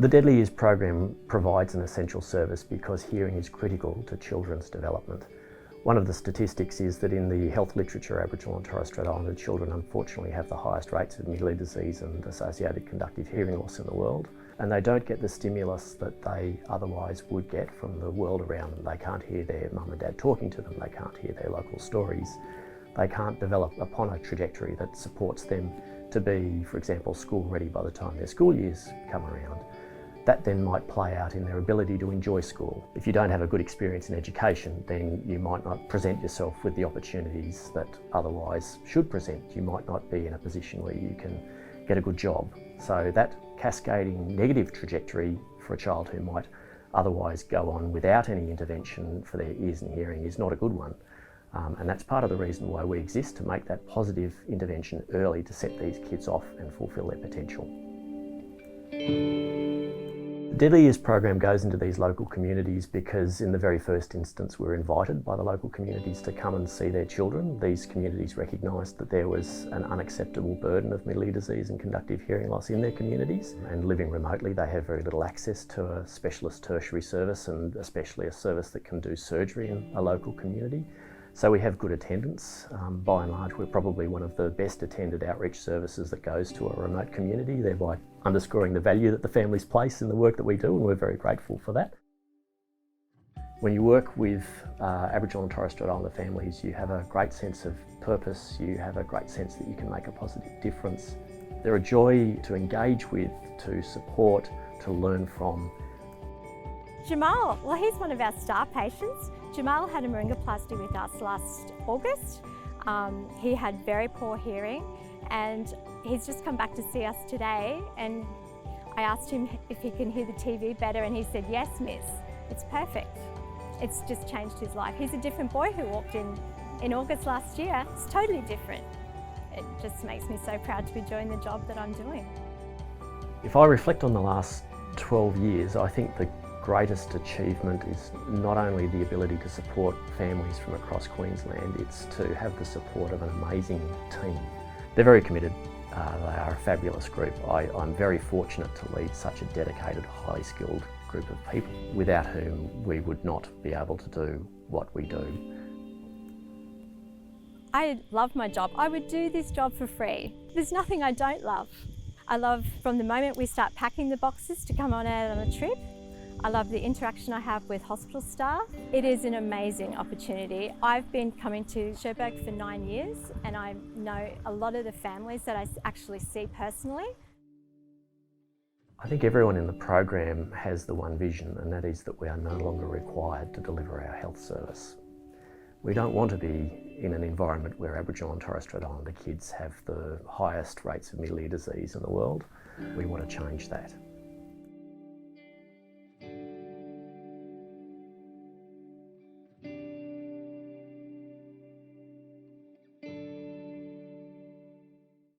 The Deadly Ears program provides an essential service because hearing is critical to children's development. One of the statistics is that in the health literature, Aboriginal and Torres Strait Islander children unfortunately have the highest rates of middle ear disease and associated conductive hearing loss in the world. And they don't get the stimulus that they otherwise would get from the world around them. They can't hear their mum and dad talking to them, they can't hear their local stories. They can't develop upon a trajectory that supports them to be, for example, school ready by the time their school years come around. That then might play out in their ability to enjoy school. If you don't have a good experience in education, then you might not present yourself with the opportunities that otherwise should present. You might not be in a position where you can get a good job. So that cascading negative trajectory for a child who might otherwise go on without any intervention for their ears and hearing is not a good one. And that's part of the reason why we exist, to make that positive intervention early to set these kids off and fulfil their potential. The Deadly Ears program goes into these local communities because in the very first instance we're invited by the local communities to come and see their children. These communities recognised that there was an unacceptable burden of middle ear disease and conductive hearing loss in their communities, and living remotely they have very little access to a specialist tertiary service, and especially a service that can do surgery in a local community. So we have good attendance. By and large, we're probably one of the best attended outreach services that goes to a remote community, thereby underscoring the value that the families place in the work that we do, and we're very grateful for that. When you work with Aboriginal and Torres Strait Islander families, you have a great sense of purpose, you have a great sense that you can make a positive difference. They're a joy to engage with, to support, to learn from. Jamarl, well, he's one of our star patients. Jamarl had a maringoplasty with us last August. He had very poor hearing, and he's just come back to see us today, and I asked him if he can hear the TV better, and he said, "Yes, miss, it's perfect." It's just changed his life. He's a different boy who walked in August last year. It's totally different. It just makes me so proud to be doing the job that I'm doing. If I reflect on the last 12 years, I think the greatest achievement is not only the ability to support families from across Queensland, it's to have the support of an amazing team. They're very committed, they are a fabulous group. I'm very fortunate to lead such a dedicated, highly skilled group of people, without whom we would not be able to do what we do. I love my job. I would do this job for free. There's nothing I don't love. I love from the moment we start packing the boxes to come out on a trip. I love the interaction I have with hospital staff. It is an amazing opportunity. I've been coming to Cherbourg for 9 years, and I know a lot of the families that I actually see personally. I think everyone in the program has the one vision, and that is that we are no longer required to deliver our health service. We don't want to be in an environment where Aboriginal and Torres Strait Islander kids have the highest rates of middle ear disease in the world. We want to change that.